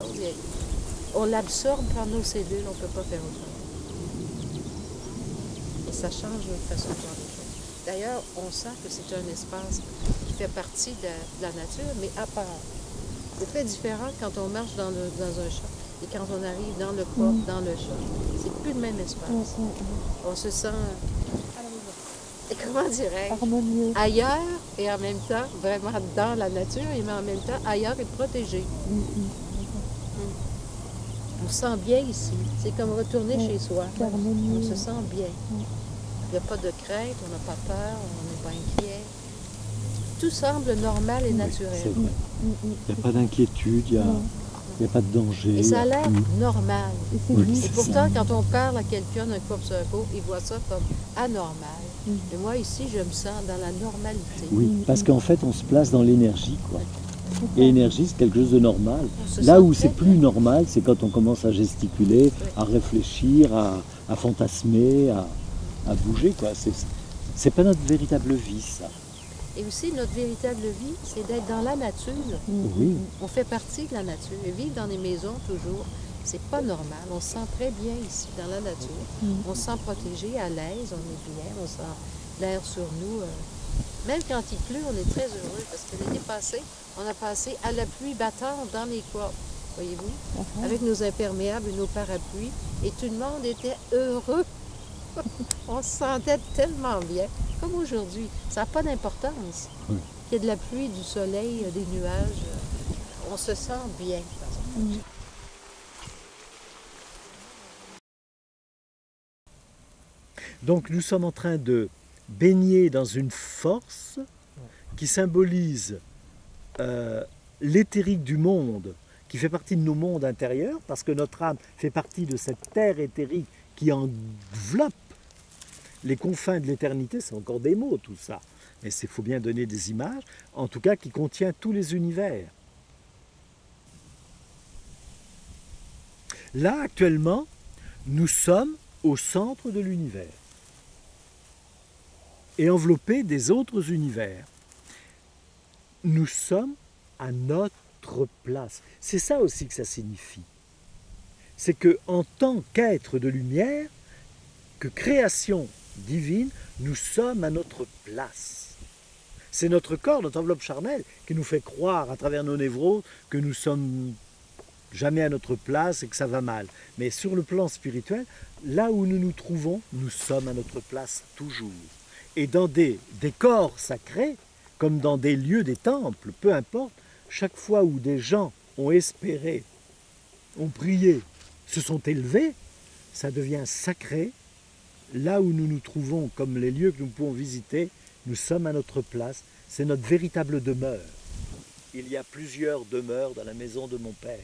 On l'absorbe par nos cellules, on ne peut pas faire autrement. Et ça change notre façon de voir les choses. D'ailleurs, on sent que c'est un espace qui fait partie de la nature, mais à part. C'est très différent quand on marche dans un champ et quand on arrive dans le port, dans le champ. C'est plus le même espace. On se sent, comment dirais-je, harmonieux, ailleurs et en même temps vraiment dans la nature, mais en même temps ailleurs et protégé. On se sent bien ici. C'est comme retourner chez soi. On se sent bien. Il n'y a pas de crainte, on n'a pas peur, on n'est pas inquiet. Tout semble normal et naturel. C'est vrai. Il n'y a pas d'inquiétude, il n'y a pas de danger. Et ça a l'air normal. Et Et pourtant, quand on parle à quelqu'un d'un corps circo, il voit ça comme anormal. Et moi, ici, je me sens dans la normalité. Oui, parce qu'en fait, on se place dans l'énergie, quoi. Et l'énergie, c'est quelque chose de normal. On se Là sent où très c'est plus bien. normal, c'est quand on commence à gesticuler, à réfléchir, à fantasmer, à bouger, quoi. C'est pas notre véritable vie, ça. Et aussi, notre véritable vie, c'est d'être dans la nature. Oui. On fait partie de la nature. Et vivre dans des maisons, toujours, c'est pas normal. On se sent très bien ici, dans la nature. On se sent protégé, à l'aise, on est bien, on sent l'air sur nous. Même quand il pleut, on est très heureux parce que l'année passée, on a passé à la pluie battante dans les crops, voyez-vous, avec nos imperméables et nos parapluies. Et tout le monde était heureux. On se sentait tellement bien, comme aujourd'hui. Ça n'a pas d'importance. Oui. Qu'il y ait de la pluie, du soleil, des nuages. On se sent bien. Donc nous sommes en train de baigner dans une force qui symbolise l'éthérique du monde, qui fait partie de nos mondes intérieurs, parce que notre âme fait partie de cette terre éthérique qui enveloppe les confins de l'éternité. C'est encore des mots tout ça, mais il faut bien donner des images, en tout cas qui contient tous les univers. Là actuellement, nous sommes au centre de l'univers et enveloppés des autres univers. Nous sommes à notre place. C'est ça aussi que ça signifie. C'est que en tant qu'être de lumière, que création divine, nous sommes à notre place. C'est notre corps, notre enveloppe charnelle, qui nous fait croire à travers nos névroses que nous sommes jamais à notre place et que ça va mal. Mais sur le plan spirituel, là où nous nous trouvons, nous sommes à notre place toujours. Et dans des décors sacrés, comme dans des lieux, des temples, peu importe, chaque fois où des gens ont espéré, ont prié, se sont élevés, ça devient sacré. Là où nous nous trouvons, comme les lieux que nous pouvons visiter, nous sommes à notre place, c'est notre véritable demeure. Il y a plusieurs demeures dans la maison de mon Père.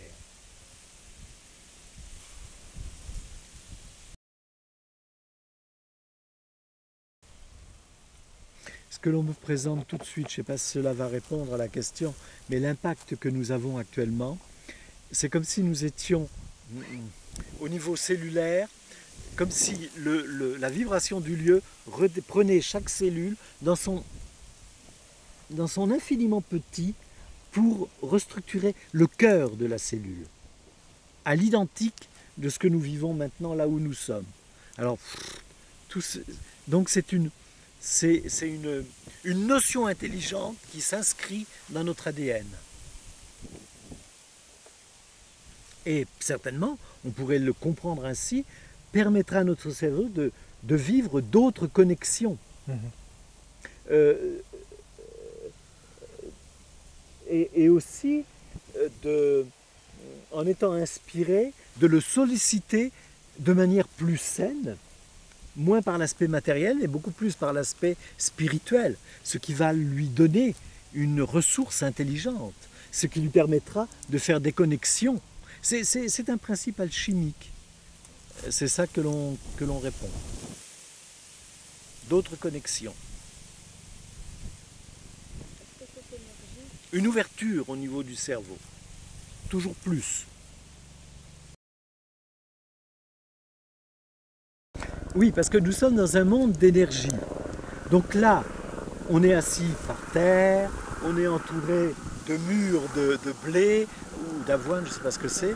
Ce que l'on me présente tout de suite, je ne sais pas si cela va répondre à la question, mais l'impact que nous avons actuellement, c'est comme si nous étions au niveau cellulaire, comme si la vibration du lieu prenait chaque cellule dans son infiniment petit pour restructurer le cœur de la cellule, à l'identique de ce que nous vivons maintenant là où nous sommes. Alors, donc c'est une notion intelligente qui s'inscrit dans notre ADN. Et certainement, on pourrait le comprendre ainsi, permettra à notre cerveau de vivre d'autres connexions. Et aussi, en étant inspiré, de le solliciter de manière plus saine, moins par l'aspect matériel et beaucoup plus par l'aspect spirituel, ce qui va lui donner une ressource intelligente, ce qui lui permettra de faire des connexions. C'est un principe alchimique. C'est ça que l'on répond. D'autres connexions. Une ouverture au niveau du cerveau. Toujours plus. Oui, parce que nous sommes dans un monde d'énergie. Donc là, on est assis par terre, on est entouré de murs de blé ou d'avoine, je ne sais pas ce que c'est.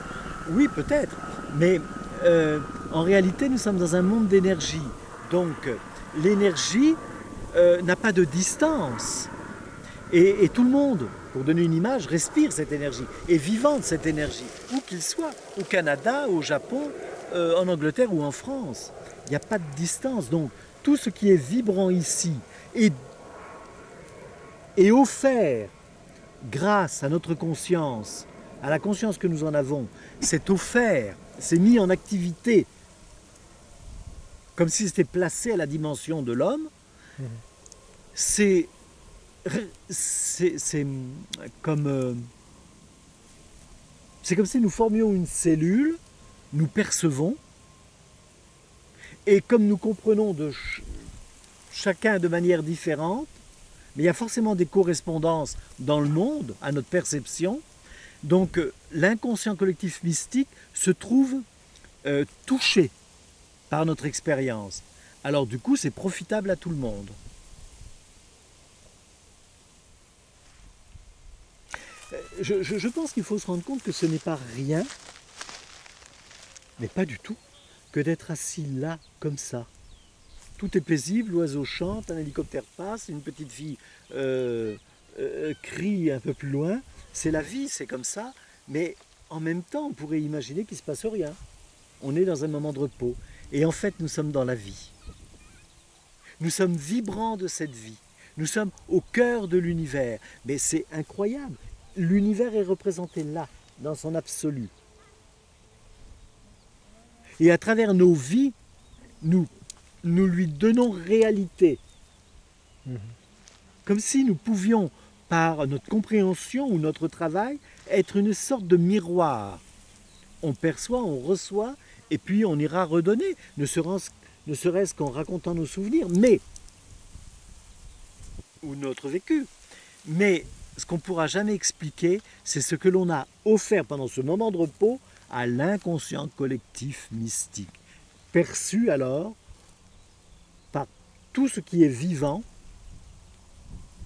Oui, peut-être, mais en réalité, nous sommes dans un monde d'énergie. Donc, l'énergie n'a pas de distance. Et tout le monde, pour donner une image, respire cette énergie, est vivant de cette énergie, où qu'il soit, au Canada, au Japon, en Angleterre ou en France. Il n'y a pas de distance. Donc, tout ce qui est vibrant ici est offert grâce à notre conscience, à la conscience que nous en avons. C'est offert, c'est mis en activité, comme si c'était placé à la dimension de l'homme. C'est comme si nous formions une cellule, nous percevons, et comme nous comprenons de chacun de manière différente, mais il y a forcément des correspondances dans le monde, à notre perception, donc l'inconscient collectif mystique se trouve touché par notre expérience. Alors du coup, c'est profitable à tout le monde. Je pense qu'il faut se rendre compte que ce n'est pas rien, mais pas du tout, que d'être assis là, comme ça. Tout est paisible, l'oiseau chante, un hélicoptère passe, une petite fille crie un peu plus loin. C'est la vie, c'est comme ça, mais en même temps, on pourrait imaginer qu'il ne se passe rien. On est dans un moment de repos. Et en fait, nous sommes dans la vie. Nous sommes vibrants de cette vie. Nous sommes au cœur de l'univers. Mais c'est incroyable. L'univers est représenté là, dans son absolu. Et à travers nos vies, nous lui donnons réalité. Comme si nous pouvions, par notre compréhension ou notre travail, être une sorte de miroir. On perçoit, on reçoit, et puis on ira redonner, ne serait-ce qu'en racontant nos souvenirs, ou notre vécu. Mais ce qu'on ne pourra jamais expliquer, c'est ce que l'on a offert pendant ce moment de repos à l'inconscient collectif mystique, perçu alors par tout ce qui est vivant,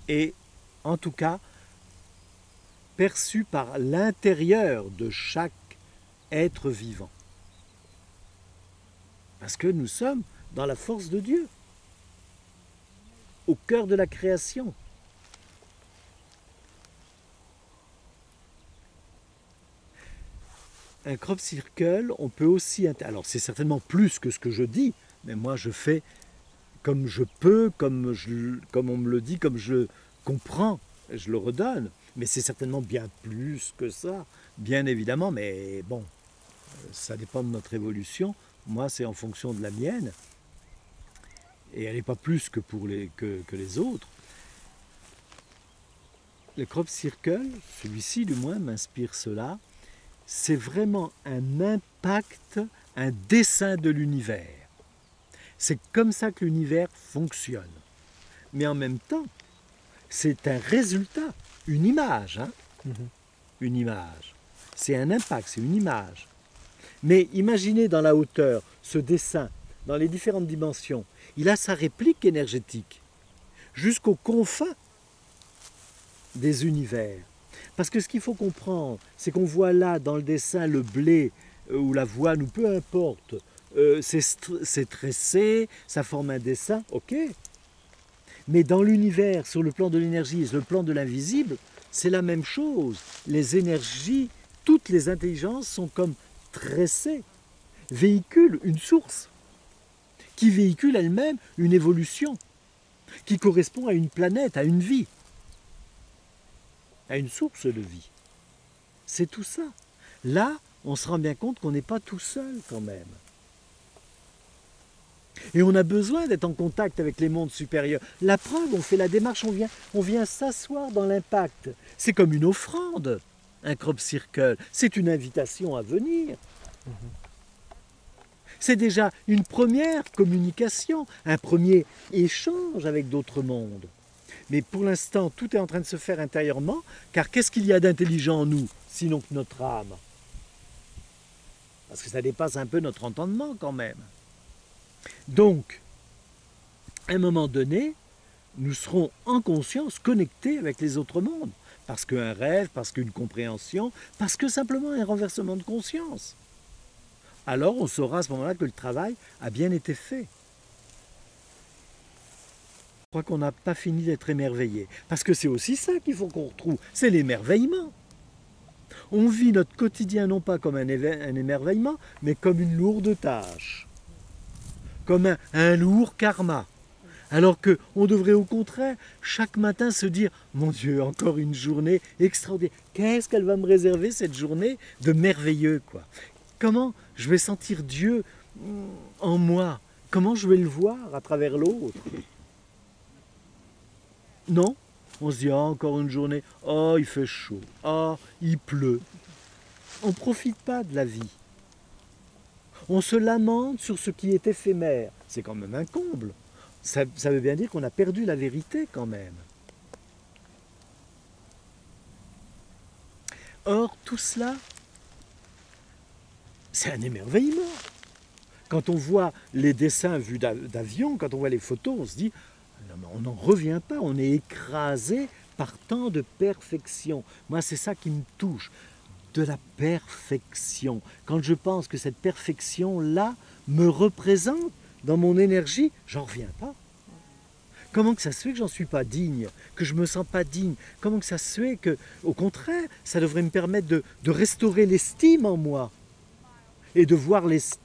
et en tout cas perçu par l'intérieur de chaque être vivant. Parce que nous sommes dans la force de Dieu, au cœur de la création. Un crop circle, on peut aussi... Alors c'est certainement plus que ce que je dis, mais moi je fais comme je peux, comme on me le dit, comme je comprends, je le redonne. Mais c'est certainement bien plus que ça, bien évidemment, mais bon, ça dépend de notre évolution. Moi, c'est en fonction de la mienne, et elle n'est pas plus que que les autres. Le crop circle, celui-ci du moins m'inspire cela, c'est vraiment un impact, un dessin de l'univers. C'est comme ça que l'univers fonctionne. Mais en même temps, c'est un résultat, une image. Une image. C'est un impact, c'est une image. Mais imaginez dans la hauteur, ce dessin, dans les différentes dimensions, il a sa réplique énergétique, jusqu'aux confins des univers. Parce que ce qu'il faut comprendre, c'est qu'on voit là, dans le dessin, le blé ou l'avoine, ou peu importe, c'est tressé, ça forme un dessin, ok. Mais dans l'univers, sur le plan de l'énergie et sur le plan de l'invisible, c'est la même chose. Les énergies, toutes les intelligences sont comme tressées, véhiculent une source, qui véhicule elle-même une évolution, qui correspond à une planète, à une vie, à une source de vie. C'est tout ça. Là, on se rend bien compte qu'on n'est pas tout seul quand même. Et on a besoin d'être en contact avec les mondes supérieurs. La preuve, on fait la démarche, on vient s'asseoir dans l'impact. C'est comme une offrande, un crop circle. C'est une invitation à venir. C'est déjà une première communication, un premier échange avec d'autres mondes. Mais pour l'instant, tout est en train de se faire intérieurement, car qu'est-ce qu'il y a d'intelligent en nous, sinon que notre âme? Parce que ça dépasse un peu notre entendement quand même. Donc, à un moment donné, nous serons en conscience connectés avec les autres mondes. parce qu'un rêve, parce qu'une compréhension, parce que simplement un renversement de conscience. Alors on saura à ce moment-là que le travail a bien été fait. Je crois qu'on n'a pas fini d'être émerveillé, parce que c'est aussi ça qu'il faut qu'on retrouve, c'est l'émerveillement. On vit notre quotidien non pas comme un émerveillement, mais comme une lourde tâche, comme un lourd karma. Alors qu'on devrait au contraire chaque matin se dire « Mon Dieu, encore une journée extraordinaire. Qu'est-ce qu'elle va me réserver cette journée de merveilleux quoi. Comment je vais sentir Dieu en moi? Comment je vais le voir à travers l'autre ?» Non, on se dit « Ah, encore une journée. Oh, il fait chaud. Ah, il pleut. » On ne profite pas de la vie. On se lamente sur ce qui est éphémère. C'est quand même un comble. Ça veut bien dire qu'on a perdu la vérité quand même. Or, tout cela, c'est un émerveillement. Quand on voit les dessins vus d'avion, quand on voit les photos, on se dit non, mais on n'en revient pas, on est écrasé par tant de perfection. Moi, c'est ça qui me touche, de la perfection. Quand je pense que cette perfection-là me représente, dans mon énergie, j'en reviens pas. Comment que ça se fait que j'en suis pas digne, que je me sens pas digne? Comment que ça se fait que, au contraire, ça devrait me permettre de restaurer l'estime en moi et de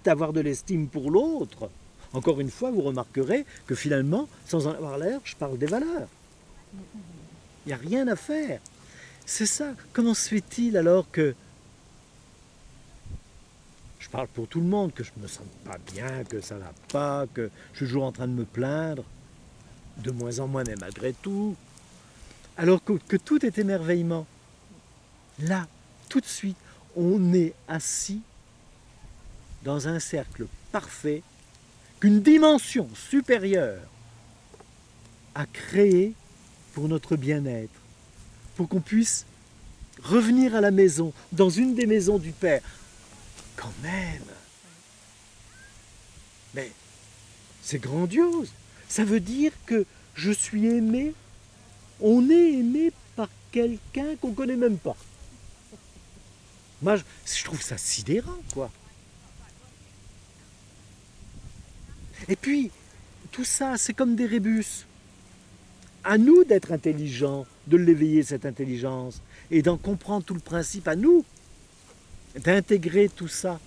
d'avoir de l'estime pour l'autre? Encore une fois, vous remarquerez que finalement, sans en avoir l'air, je parle des valeurs. Il n'y a rien à faire. C'est ça. Comment se fait-il alors que je parle pour tout le monde, que je ne me sens pas bien, que ça ne va pas, que je suis toujours en train de me plaindre, de moins en moins, mais malgré tout, alors que tout est émerveillement. Là, tout de suite, on est assis dans un cercle parfait qu'une dimension supérieure a créé pour notre bien-être, pour qu'on puisse revenir à la maison, dans une des maisons du Père. Quand même, mais c'est grandiose. Ça veut dire que je suis aimé, on est aimé par quelqu'un qu'on ne connaît même pas. Moi, je trouve ça sidérant, quoi. Et puis, tout ça, c'est comme des rébus. À nous d'être intelligents, de l'éveiller, cette intelligence, et d'en comprendre tout le principe, à nous d'intégrer tout ça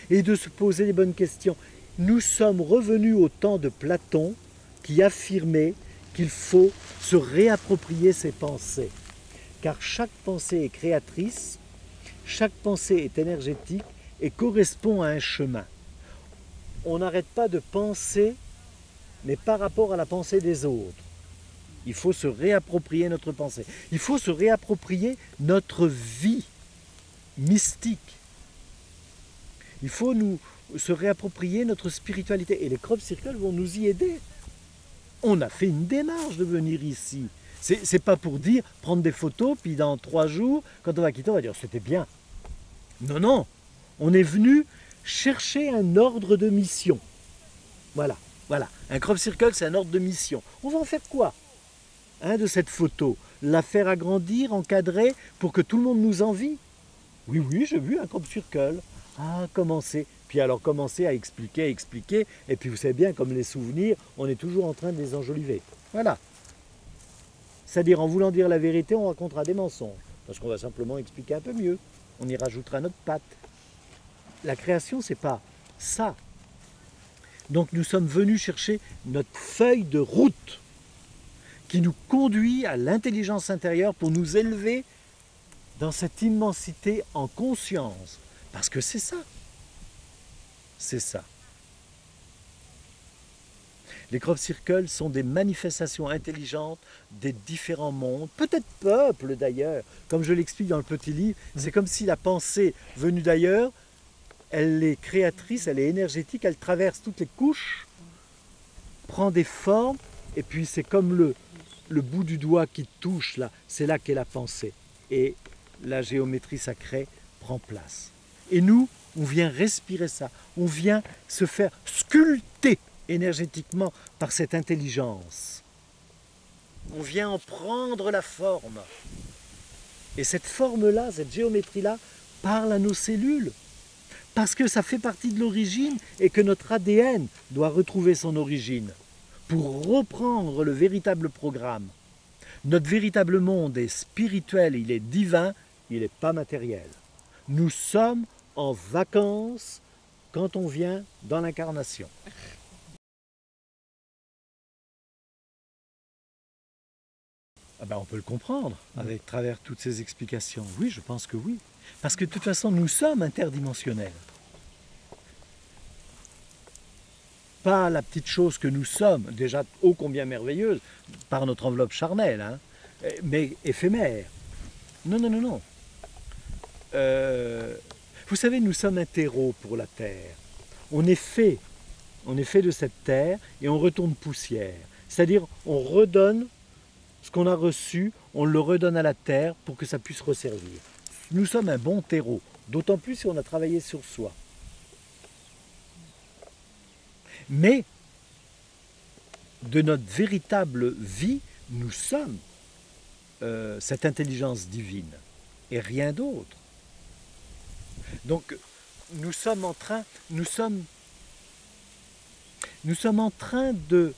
et de se poser les bonnes questions. Nous sommes revenus au temps de Platon qui affirmait qu'il faut se réapproprier ses pensées. Car chaque pensée est créatrice, chaque pensée est énergétique et correspond à un chemin. On n'arrête pas de penser, mais par rapport à la pensée des autres. Il faut se réapproprier notre pensée. Il faut se réapproprier notre vie mystique. Il faut se réapproprier notre spiritualité. Et les crop circles vont nous y aider. On a fait une démarche de venir ici. C'est pas pour dire, prendre des photos, puis dans 3 jours, quand on va quitter, on va dire c'était bien. Non, non. On est venu chercher un ordre de mission. Voilà, voilà. Un crop circle, c'est un ordre de mission. On va en faire quoi de cette photo? La faire agrandir, encadrer, pour que tout le monde nous envie? Oui, oui, j'ai vu un crop circle. Ah, commencer. Puis alors commencer à expliquer, et puis vous savez bien, comme les souvenirs, on est toujours en train de les enjoliver. Voilà. C'est-à-dire, en voulant dire la vérité, on racontera des mensonges. Parce qu'on va simplement expliquer un peu mieux. On y rajoutera notre patte. La création, c'est pas ça. Donc nous sommes venus chercher notre feuille de route qui nous conduit à l'intelligence intérieure pour nous élever dans cette immensité en conscience. Parce que c'est ça. C'est ça. Les crop circles sont des manifestations intelligentes des différents mondes, peut-être peuples d'ailleurs. Comme je l'explique dans le petit livre, c'est comme si la pensée venue d'ailleurs, elle est créatrice, elle est énergétique, elle traverse toutes les couches, prend des formes, et puis c'est comme le bout du doigt qui touche là, c'est là qu'est la pensée. Et la géométrie sacrée prend place. Et nous, on vient respirer ça, on vient se faire sculpter énergétiquement par cette intelligence. On vient en prendre la forme. Et cette forme-là, cette géométrie-là, parle à nos cellules. Parce que ça fait partie de l'origine et que notre ADN doit retrouver son origine pour reprendre le véritable programme. Notre véritable monde est spirituel, il est divin, il n'est pas matériel. Nous sommes en vacances quand on vient dans l'incarnation. Ah ben on peut le comprendre avec travers toutes ces explications. Oui, je pense que oui. Parce que de toute façon, nous sommes interdimensionnels. Pas la petite chose que nous sommes, déjà ô combien merveilleuse, par notre enveloppe charnelle, hein, mais éphémère. Non, non, non, non. Vous savez, nous sommes un terreau pour la terre. On est fait de cette terre et on retourne poussière. C'est-à-dire, on redonne ce qu'on a reçu, on le redonne à la terre pour que ça puisse resservir. Nous sommes un bon terreau, d'autant plus si on a travaillé sur soi. Mais, de notre véritable vie, nous sommes cette intelligence divine et rien d'autre. Donc, nous sommes en train de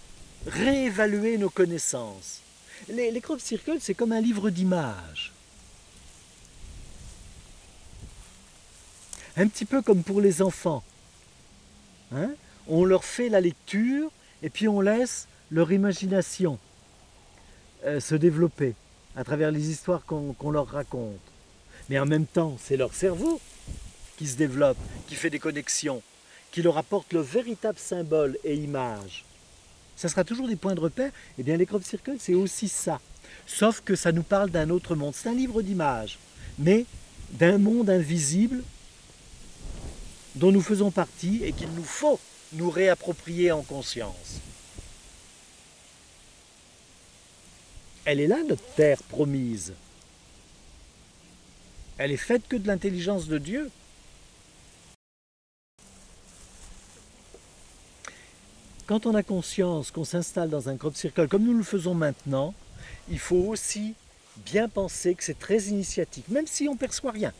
réévaluer nos connaissances. Les crop circles, c'est comme un livre d'images. Un petit peu comme pour les enfants. Hein? On leur fait la lecture et puis on laisse leur imagination se développer à travers les histoires qu'on leur raconte. Mais en même temps, c'est leur cerveau qui se développe, qui fait des connexions, qui leur apporte le véritable symbole et image. Ça sera toujours des points de repère. Eh bien, les crop circles, c'est aussi ça. Sauf que ça nous parle d'un autre monde. C'est un livre d'images, mais d'un monde invisible dont nous faisons partie et qu'il nous faut nous réapproprier en conscience. Elle est là, notre terre promise. Elle est faite que de l'intelligence de Dieu. Quand on a conscience qu'on s'installe dans un crop circle comme nous le faisons maintenant, il faut aussi bien penser que c'est très initiatique, même si on ne perçoit rien,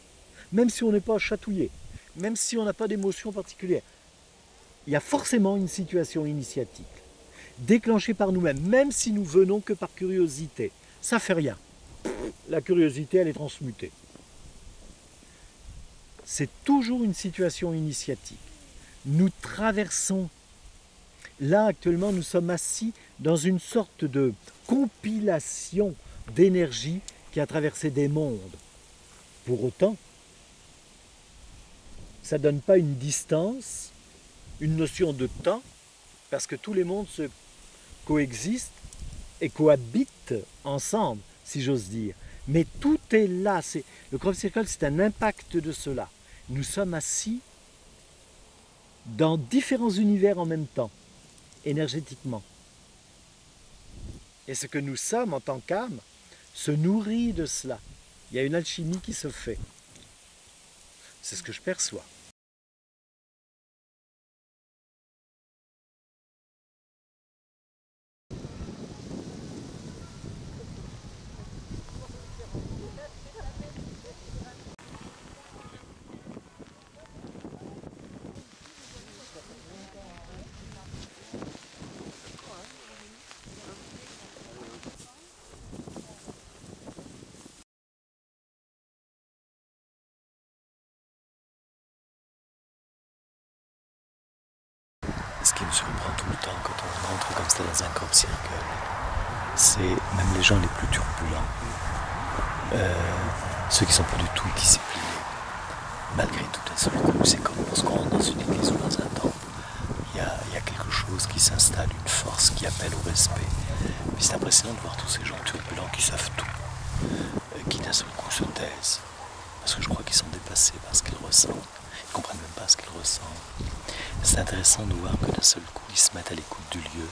même si on n'est pas chatouillé, même si on n'a pas d'émotion particulière. Il y a forcément une situation initiatique, déclenchée par nous-mêmes, même si nous venons que par curiosité. Ça ne fait rien. La curiosité, elle est transmutée. C'est toujours une situation initiatique. Nous traversons. Là, actuellement, nous sommes assis dans une sorte de compilation d'énergie qui a traversé des mondes. Pour autant, ça ne donne pas une distance, une notion de temps, parce que tous les mondes se coexistent et cohabitent ensemble, si j'ose dire. Mais tout est là. Le crop circle, c'est un impact de cela. Nous sommes assis dans différents univers en même temps, énergétiquement. Et ce que nous sommes en tant qu'âme se nourrit de cela. Il y a une alchimie qui se fait. C'est ce que je perçois. Ce qui me surprend tout le temps quand on rentre comme ça dans un crop circle, c'est même les gens les plus turbulents, ceux qui ne sont pas du tout disciplinés. Malgré tout, d'un seul coup, c'est comme lorsqu'on rentre dans une église ou dans un temple. Il y a quelque chose qui s'installe, une force qui appelle au respect. Puis c'est impressionnant de voir tous ces gens turbulents qui savent tout, qui d'un seul coup se taisent. Parce que je crois qu'ils sont dépassés par ce qu'ils ressentent. Ils ne comprennent même pas ce qu'ils ressentent. C'est intéressant de voir que d'un seul coup, ils se mettent à l'écoute du lieu,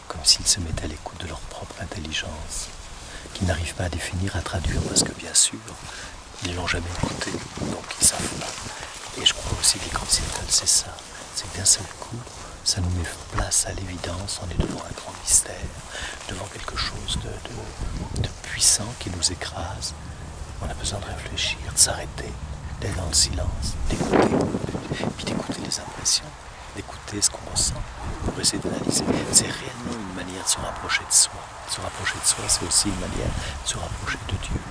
comme s'ils se mettaient à l'écoute de leur propre intelligence, qu'ils n'arrivent pas à définir, à traduire, parce que bien sûr, ils ne l'ont jamais écouté, donc ils ne savent pas. Et je crois aussi que les crop circles, c'est ça. C'est que d'un seul coup, ça nous met place à l'évidence, on est devant un grand mystère, devant quelque chose de puissant qui nous écrase. On a besoin de réfléchir, de s'arrêter, d'être dans le silence, d'écouter, puis d'écouter les impressions, d'écouter ce qu'on ressent pour essayer d'analyser. C'est réellement une manière de se rapprocher de soi. Se rapprocher de soi, c'est aussi une manière de se rapprocher de Dieu.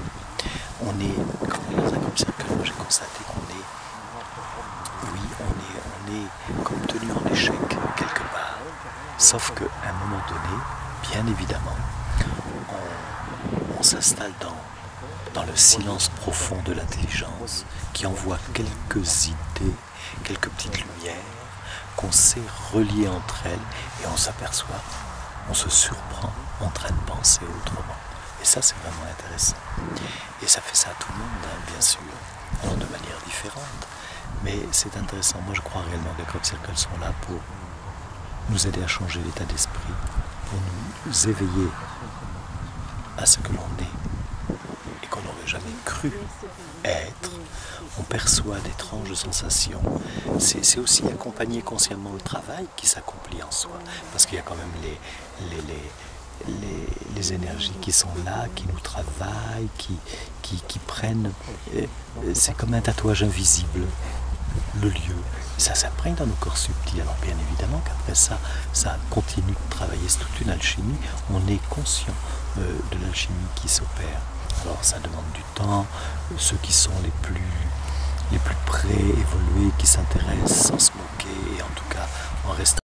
On est, quand on est dans un groupe cercle, moi j'ai constaté qu'on est, oui, on est comme tenu en échec quelque part. Sauf qu'à un moment donné, bien évidemment, on s'installe dans le silence profond de l'intelligence qui envoie quelques idées, quelques petites lumières qu'on sait relier entre elles et on s'aperçoit, on se surprend en train de penser autrement. Et ça, c'est vraiment intéressant. Et ça fait ça à tout le monde, hein, bien sûr, alors de manière différente. Mais c'est intéressant. Moi, je crois réellement que les Crop Circles sont là pour nous aider à changer l'état d'esprit, pour nous éveiller à ce que l'on est et qu'on n'aurait jamais cru être. On perçoit d'étranges sensations. C'est aussi accompagner consciemment le travail qui s'accomplit en soi, parce qu'il y a quand même les énergies qui sont là, qui nous travaillent, qui prennent. C'est comme un tatouage invisible, le lieu. Ça s'imprègne dans nos corps subtils. Alors bien évidemment qu'après ça continue de travailler. C'est toute une alchimie. On est conscient de l'alchimie qui s'opère. Alors ça demande du temps. Ceux qui sont les plus prêts, évolués, qui s'intéressent sans se moquer, et en tout cas en restant